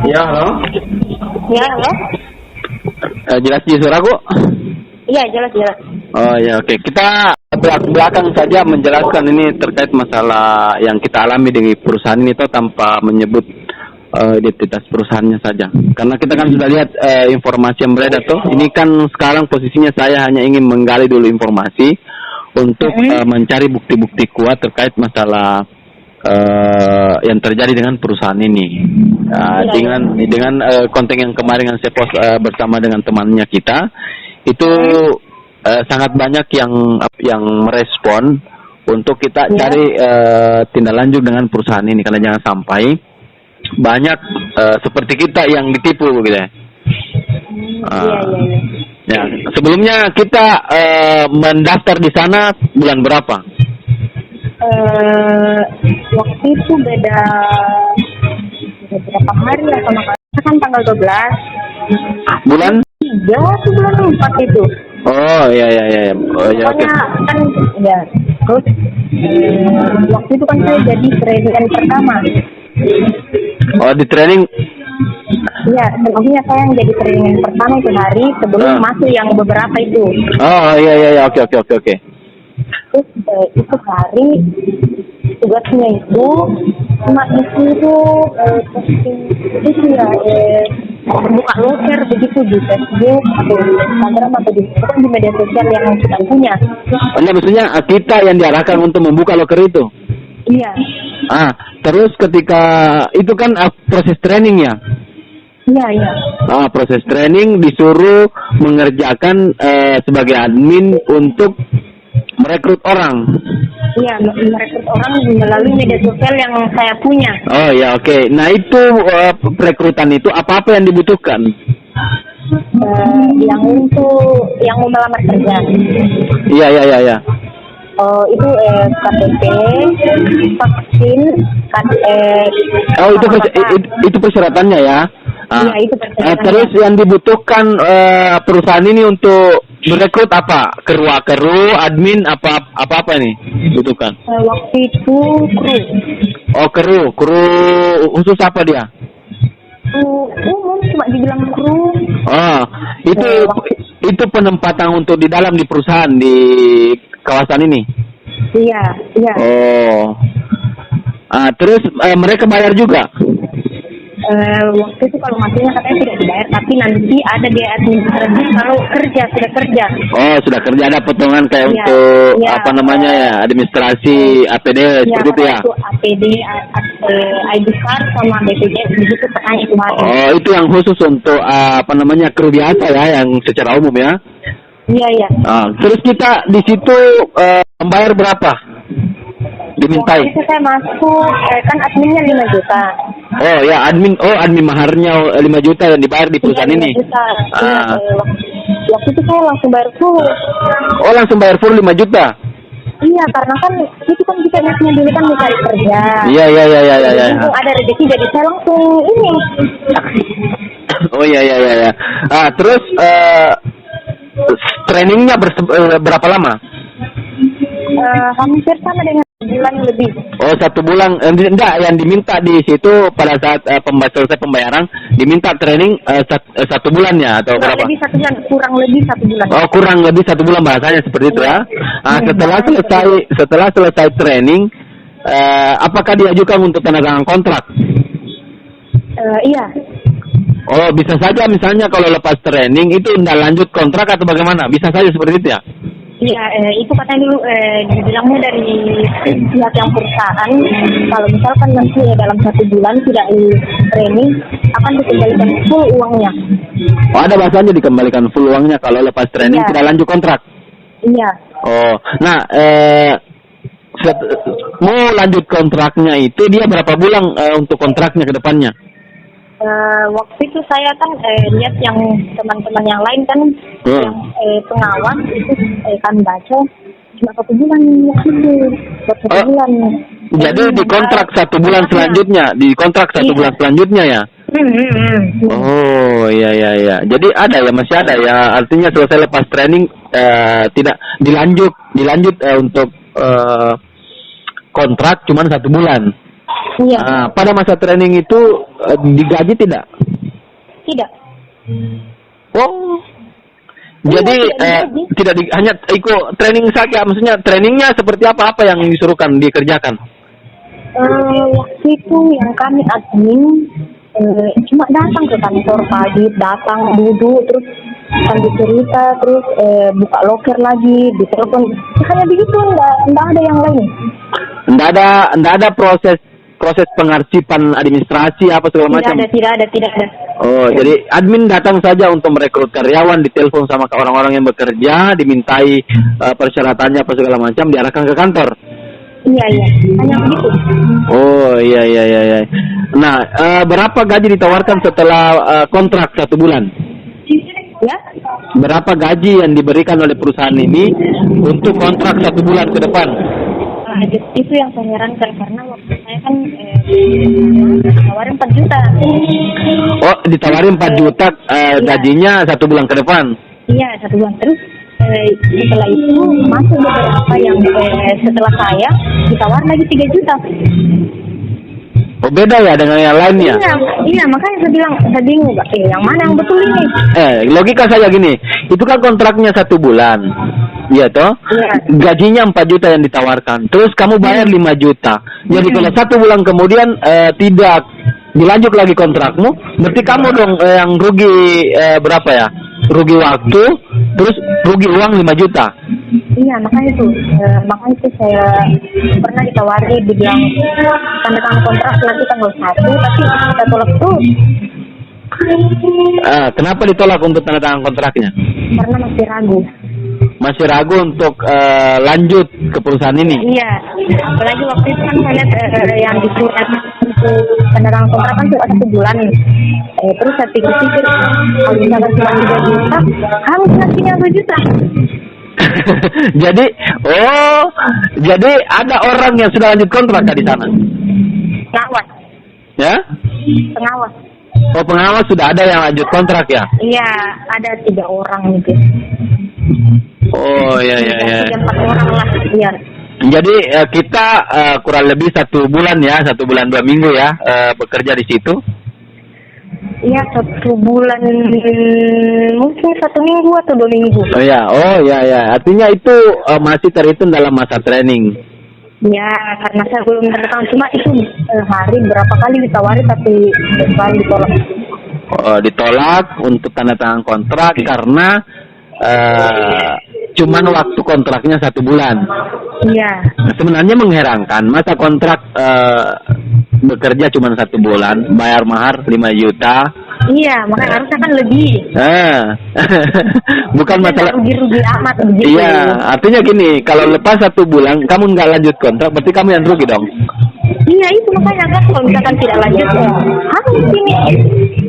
Ya, halo. Ya, halo. Jelas di suaraku? Iya, jelas. Oh ya, oke. Kita belakang saja menjelaskan ini terkait masalah yang kita alami di perusahaan ini toh tanpa menyebut identitas perusahaannya saja. Karena kita kan sudah lihat informasi yang beredar toh. Ini kan sekarang posisinya saya hanya ingin menggali dulu informasi untuk mencari bukti-bukti kuat terkait masalah yang terjadi dengan perusahaan ini. Dengan konten yang kemarin yang saya post bersama dengan temannya kita itu sangat banyak yang merespon untuk kita cari tindak lanjut dengan perusahaan ini, karena jangan sampai banyak seperti kita yang ditipu gitu ya. Ya, sebelumnya kita mendaftar di sana bulan berapa? Waktu itu beda berapa hari ya sama kan tanggal 12 bulan 3 atau bulan 4 itu. Oh iya. Oh ya, oke. Kan ya terus waktu itu kan saya jadi training pertama. Oh, di training. Iya, maksudnya saya yang jadi training pertama itu hari sebelum masuk yang beberapa itu. Oh iya, oke. Terus itu hari tugasnya itu cuma itu posting itu ya buka loker begitu di Facebook atau di Instagram atau di media sosial yang kita punya. Nah, maksudnya kita yang diarahkan untuk membuka loker itu. Iya. Terus ketika itu kan proses training ya. Iya. Proses training disuruh mengerjakan sebagai admin untuk merekrut orang. Iya, merekrut orang melalui media sosial yang saya punya. Oh ya, oke. Nah itu perekrutan itu apa yang dibutuhkan? Yang mau melamar kerja. Iya. Itu KTP, vaksin, itu persyaratannya ya. Iya, itu persyaratannya. Terus yang dibutuhkan perusahaan ini untuk merekrut apa? Kru, admin, apa ini dibutuhkan? Waktu itu kru. Kru khusus apa dia? Umum, cuma dibilang kru. Itu penempatan untuk di dalam di perusahaan di kawasan ini. Iya. Terus mereka bayar juga? Waktu itu kalau masuknya katanya tidak dibayar, tapi nanti ada biaya administrasi kalau sudah kerja. Sudah kerja ada potongan kayak untuk administrasi APD seperti itu ya? Itu APD, ID card sama BPJS begitu katanya itu hari. Itu yang khusus untuk kru biasa ya, yang secara umum ya? Iya. Terus kita di situ membayar berapa? Dimintai? Waktu itu saya masuk, kan adminnya 5 juta. Admin maharnya 5 juta yang dibayar di perusahaan ini? 5 juta. Waktu itu saya langsung bayar full. Langsung bayar full 5 juta? Iya, karena kan itu kan kita dulu kan mencari kerja. Iya. Ada rezeki jadi saya langsung ini. Iya. Terus trainingnya berapa lama? Hampir sama dengan bulan lebih. 1 bulan. Enggak, yang diminta di situ pada saat selesai pembayaran diminta training 1 bulannya atau berapa? Kurang lebih 1 bulan. Kurang lebih 1 bulan bahasanya seperti itu ya. Setelah selesai training, apakah diajukan untuk tanda tangan kontrak? Iya. Bisa saja misalnya kalau lepas training itu tidak lanjut kontrak atau bagaimana? Bisa saja seperti itu ya? Iya, itu katanya dulu dibilangnya dari pihak yang perusahaan kalau misalkan nanti dalam 1 bulan tidak training akan dikembalikan full uangnya. Ada bahasanya dikembalikan full uangnya kalau lepas training tidak lanjut kontrak? Iya. Mau lanjut kontraknya itu dia berapa bulan untuk kontraknya ke depannya? Waktu itu saya kan lihat yang teman-teman yang lain kan yang pengawas itu kan baca cuma 1 bulan itu. 1 bulan. Jadi di kontrak 1 bulan selanjutnya, bulan selanjutnya ya? Iya. Jadi masih ada ya. Artinya selesai lepas training tidak dilanjut untuk kontrak cuma 1 bulan. Iya. Pada masa training itu digaji tidak? tidak. Oh. Jadi tidak hanya ikut training saja, maksudnya trainingnya seperti apa yang disuruhkan dikerjakan? Waktu itu yang kami admin cuma datang ke kantor pagi, datang duduk terus sambil cerita, terus buka loker lagi, ditelepon, hanya begitu, enggak ada yang lain. Enggak ada proses pengarsipan administrasi apa segala macam. Tidak ada. Oh, jadi admin datang saja untuk merekrut karyawan, ditelepon sama orang-orang yang bekerja, dimintai persyaratannya apa segala macam, diarahkan ke kantor. Iya, hanya begitu. Oh, iya. Nah, berapa gaji ditawarkan setelah kontrak 1 bulan? Ya? Berapa gaji yang diberikan oleh perusahaan ini untuk kontrak 1 bulan ke depan? Itu yang saya herankan karena waktu saya kan ditawarin 4 juta. Oh, ditawarin 4 juta gajinya 1 bulan ke depan? Iya, 1 bulan. Terus setelah itu masuk beberapa yang setelah saya ditawar lagi 3 juta. Oh, beda ya dengan yang lainnya? Iya, makanya saya bingung, yang mana yang betul ini? Logika saya gini, itu kan kontraknya 1 bulan. Iya toh? Iya. Gajinya 4 juta yang ditawarkan. Terus kamu bayar 5 juta. Jadi kalau 1 bulan kemudian tidak dilanjut lagi kontrakmu, berarti kamu dong yang rugi berapa ya? Rugi waktu, terus rugi uang 5 juta. Iya, makanya itu saya pernah ditawari, dibilang tanda tangan kontrak nanti tanggal 1, tapi kita tolak terus. Kenapa ditolak untuk tanda tangan kontraknya? Karena masih ragu untuk lanjut ke perusahaan ini. Iya, apalagi waktu itu kan saya lihat yang disurat untuk tanda tangan kontrak kan cuma 1 bulan. Terus saya pikir-pikir, kalau misalkan cuma 3 juta, harus ngasihnya 2 juta. jadi ada orang yang sudah lanjut kontrak di sana? Pengawas. Ya? Pengawas. Oh, pengawas sudah ada yang lanjut kontrak ya? Iya, ada 3 orang gitu. Oh, iya. 3-4 orang lah, iya. Jadi kita kurang lebih 1 bulan ya, 1 bulan 2 minggu ya bekerja di situ. Iya, 1 bulan, mungkin 1 minggu atau 2 minggu. Oh ya. Artinya itu masih terhitung dalam masa training. Ya, karena saya belum datang, cuma itu hari berapa kali ditawari tapi selalu ditolak. Ditolak untuk tanda tangan kontrak karena cuman waktu kontraknya 1 bulan. Iya. Sebenarnya mengherankan, masa kontrak bekerja cuma 1 bulan, bayar mahar 5 juta. Iya, makanya harusnya kan lebih. Bukan masalah rugi amat begitu. Iya, artinya gini, kalau lepas 1 bulan kamu nggak lanjut kontrak, berarti kamu yang rugi dong. Iya, itu makanya kan kalau misalkan tidak lanjut harus ini.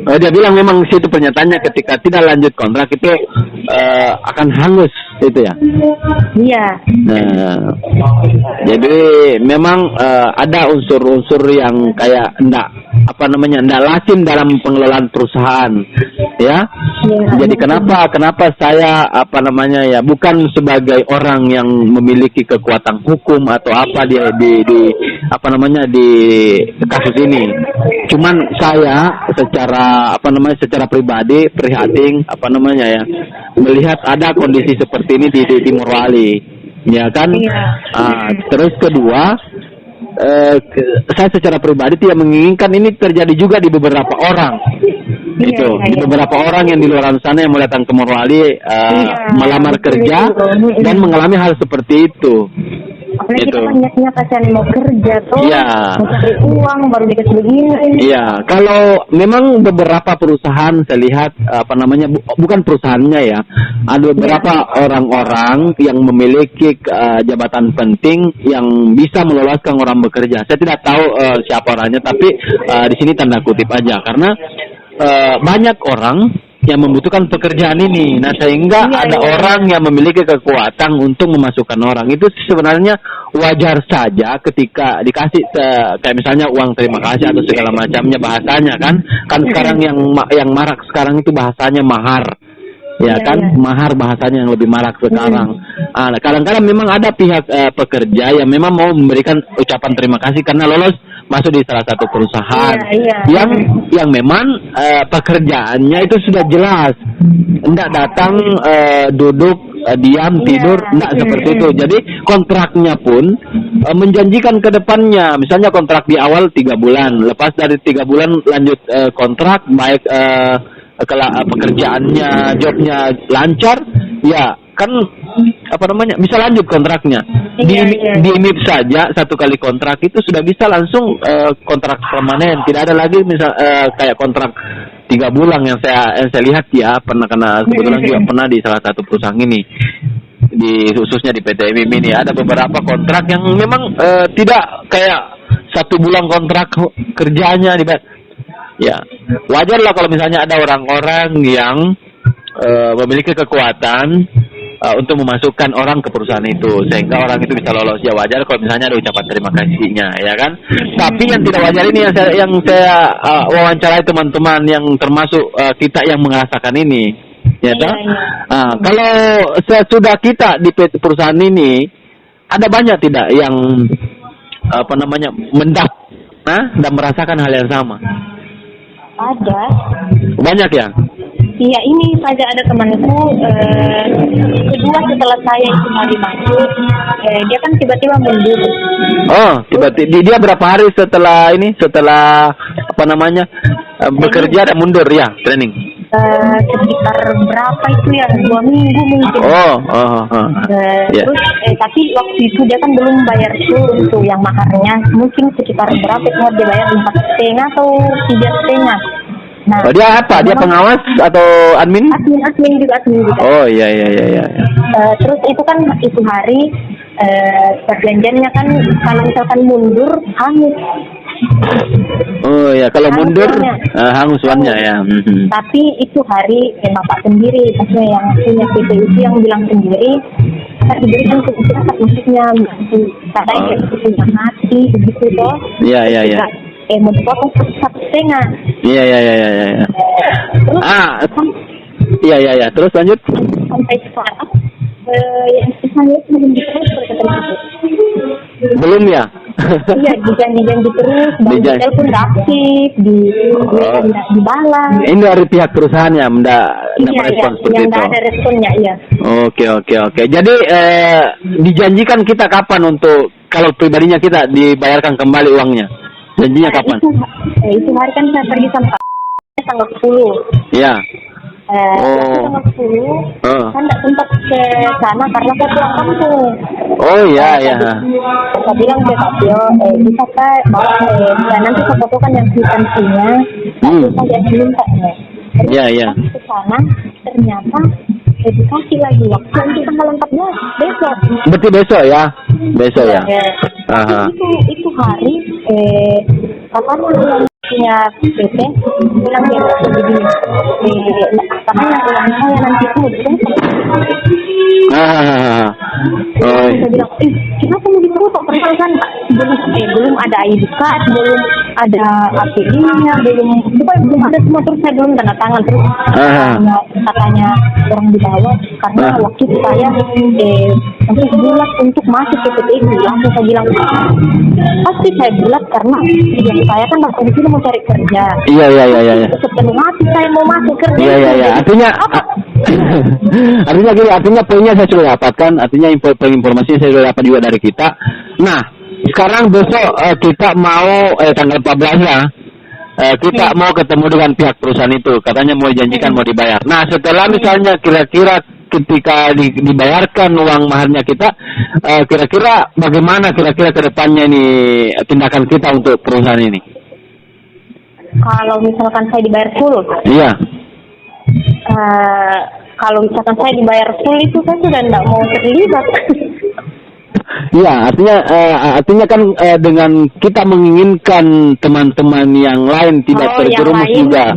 Dia bilang memang situ pernyataannya ketika tidak lanjut kontrak itu akan hangus itu ya. Iya. Nah, jadi memang ada unsur-unsur yang kayak enggak lazim dalam pengelolaan perusahaan, ya. Jadi kenapa saya bukan sebagai orang yang memiliki kekuatan hukum atau apa di kasus ini. Cuman saya secara pribadi prihatin melihat ada kondisi seperti ini di Timur Wali, ya kan? Terus kedua, saya secara pribadi tidak menginginkan ini terjadi juga di beberapa orang. Di beberapa orang yang di luar sana yang mau datang ke Morowali melamar kerja dan mengalami hal seperti itu. Apalagi kita niatnya kasihan mau kerja tuh, mau cari uang baru dikasih begini. Iya, kalau memang beberapa perusahaan saya lihat bukan perusahaannya ya, ada beberapa orang-orang yang memiliki jabatan penting yang bisa meloloskan orang bekerja. Saya tidak tahu siapa orangnya, tapi di sini tanda kutip aja karena banyak orang yang membutuhkan pekerjaan ini. Nah, sehingga ada orang yang memiliki kekuatan untuk memasukkan orang. Itu sebenarnya wajar saja ketika dikasih kayak misalnya uang terima kasih atau segala macamnya bahasanya kan sekarang yang marak sekarang itu bahasanya mahar. Mahar bahasanya yang lebih marak sekarang. Kadang-kadang memang ada pihak pekerja yang memang mau memberikan ucapan terima kasih karena lolos masuk di salah satu perusahaan Iya. yang memang pekerjaannya itu sudah jelas, enggak datang duduk diam tidur, enggak seperti itu. Jadi kontraknya pun menjanjikan ke depannya, misalnya kontrak di awal 3 bulan, lepas dari 3 bulan lanjut kontrak, baik pekerjaannya, jobnya lancar, ya kan bisa lanjut kontraknya. Di IMIP saja 1 kali kontrak itu sudah bisa langsung kontrak permanen, tidak ada lagi misal kayak kontrak 3 bulan yang saya lihat ya, karena kebetulan juga pernah di salah satu perusahaan ini, khususnya di PT IMIP ini ada beberapa kontrak yang memang tidak kayak 1 bulan kontrak kerjanya ya. Wajar lah kalau misalnya ada orang-orang yang memiliki kekuatan untuk memasukkan orang ke perusahaan itu sehingga orang itu bisa lolos, ya wajar kalau misalnya ada ucapan terima kasihnya, ya kan. Tapi yang tidak wajar ini yang saya wawancarai teman-teman yang termasuk kita yang merasakan ini, ya kan. Kalau sudah kita di perusahaan ini, ada banyak tidak yang dan merasakan hal yang sama? Ada. Banyak ya? Iya, ini saja ada temanku kedua setelah saya itu hari masuk, dia kan tiba-tiba mundur. Oh, tiba-tiba dia berapa hari setelah bekerja dan mundur ya, training? Sekitar berapa itu ya, 2 minggu mungkin. Terus tapi waktu itu dia kan belum bayar full untuk yang maharnya, mungkin sekitar berapa itu harus dibayar, 4,5 atau 3,5. Nah, dia apa? Dia pengawas atau admin? Admin juga. Oh iya. Terus itu kan itu hari perjanjiannya kan kalau misalkan mundur hangus. Oh ya, kalau mundur hangus uangnya ya. Tapi itu hari bapak sendiri, maksudnya yang punya PT itu yang bilang sendiri akan diberikan ke masyarakat, maksudnya katanya punya hati begitu toh. Iya. Mau dipotong 1,5. Iya. Iya. Terus lanjut. Sampai sekarang yang sisanya itu belum ditransfer ke tersebut. Belum ya? Iya, dijanji terus, bank telepon nggak aktif, nggak dibalas. Ini dari pihak perusahaannya, nggak merespon seperti itu. Nggak ada responnya, iya. Oke. Jadi dijanjikan kita kapan untuk kalau pribadinya kita dibayarkan kembali uangnya? Janjinya kapan? Itu hari kan saya pergi sama tanggal 10. Iya. Tanggal 10 kan nggak sempat ke sana karena saya pulang kampung. Oh iya. Saya bilang ke Kak Tio, bisa Kak bawa nanti saya fotokan yang kwitansinya, saya minta ya. Iya. Ke sana ternyata dikasih lagi waktu untuk tanggal 14 besok. Berarti besok ya? Itu hari kapan yang punya PT bilang dia begini, karena yang saya nanti itu saya bilang, kenapa mau dipotong perasaan belum ada ID card, belum ada API-nya, belum ada semua, terus saya belum tanda tangan, terus katanya orang di bawah karena waktu saya nanti bulat untuk masuk ke PT itu, langsung saya bilang pasti saya bulat karena saya kan waktu di sini mau cari kerja. Iya. Sepenuh hati saya mau masuk kerja. Iya. Artinya poinnya saya sudah dapatkan, artinya informasi saya sudah dapat juga dari kita. Nah, sekarang besok kita mau tanggal 14 ya. Kita mau ketemu dengan pihak perusahaan itu, katanya mau dijanjikan mau dibayar. Nah, setelah misalnya kira-kira ketika dibayarkan uang maharnya kita, kira-kira bagaimana ke depannya ini tindakan kita untuk perusahaan ini? Kalau misalkan saya dibayar full? Iya. Kalau misalkan saya dibayar full itu saya sudah tidak mau terlibat. Iya, artinya kan dengan kita menginginkan teman-teman yang lain tidak terjerumus juga,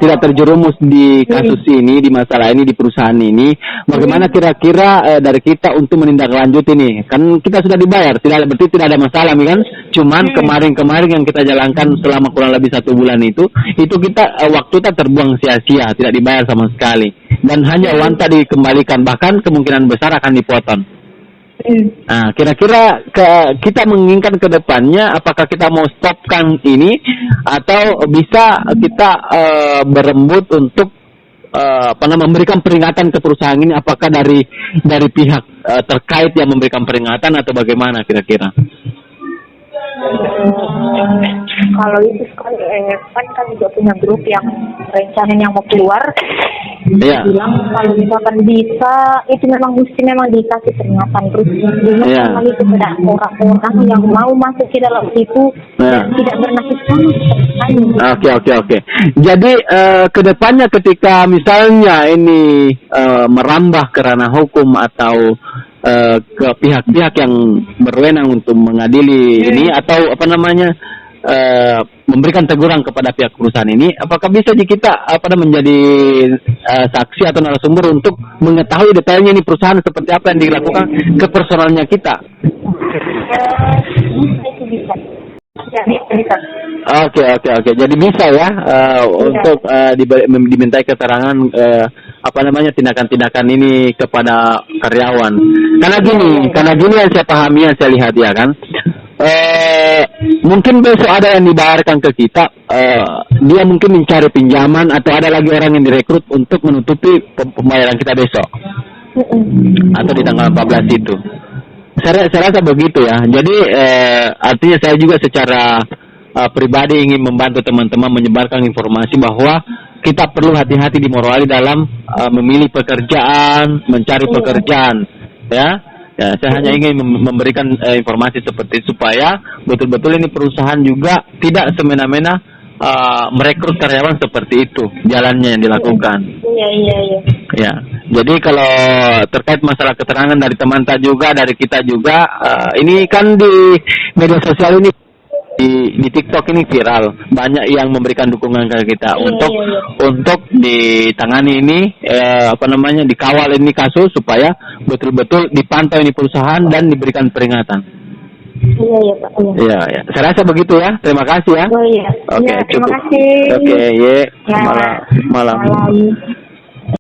tidak terjerumus di kasus ini, di masalah ini, di perusahaan ini. Bagaimana kira-kira dari kita untuk menindaklanjuti ini? Kan kita sudah dibayar, berarti tidak ada masalah, kan? Cuman kemarin yang kita jalankan selama kurang lebih 1 bulan itu kita waktu kita terbuang sia-sia, tidak dibayar sama sekali, dan hanya uang tadi dikembalikan, bahkan kemungkinan besar akan dipotong. Nah, kira-kira kita menginginkan ke depannya, apakah kita mau stopkan ini atau bisa kita berembut untuk memberikan peringatan ke perusahaan ini? Apakah dari pihak terkait yang memberikan peringatan atau bagaimana kira-kira? Kalau itu kan juga punya grup yang rencananya mau keluar. Iya. Bilang kalau misalkan bisa, itu memang dikasih peringatan terus. Diingatkan lagi kepada orang-orang yang mau masuk ke dalam itu dan tidak bernasib sama. Oke. Jadi kedepannya ketika misalnya ini merambah ke ranah hukum atau ke pihak-pihak yang berwenang untuk mengadili ini atau memberikan teguran kepada pihak perusahaan ini, apakah bisa kita menjadi saksi atau narasumber untuk mengetahui detailnya ini perusahaan seperti apa yang dilakukan ke personalnya kita? Bisa. Bisa. Oke. Jadi bisa ya untuk dimintai keterangan tindakan-tindakan ini kepada karyawan. Karena gini yang saya pahami, yang saya lihat ya kan. Mungkin besok ada yang dibayarkan ke kita, dia mungkin mencari pinjaman atau ada lagi orang yang direkrut untuk menutupi pembayaran kita besok atau di tanggal 14 itu. Saya rasa begitu ya. Jadi artinya saya juga secara pribadi ingin membantu teman-teman menyebarkan informasi bahwa kita perlu hati-hati di Morowali dalam memilih pekerjaan, mencari pekerjaan, ya. Ya, saya hanya ingin memberikan informasi seperti itu supaya betul-betul ini perusahaan juga tidak semena-mena merekrut karyawan seperti itu jalannya yang dilakukan. Iya. Ya, jadi kalau terkait masalah keterangan dari teman juga, dari kita juga, ini kan di media sosial ini di TikTok ini viral, banyak yang memberikan dukungan ke kita untuk ditangani ini dikawal ini kasus supaya betul-betul dipantau ini perusahaan dan diberikan peringatan. Iya Pak. Iya. Saya rasa begitu ya. Terima kasih ya. Oh iya. Oke, terima cukup. kasih. Oke, malam.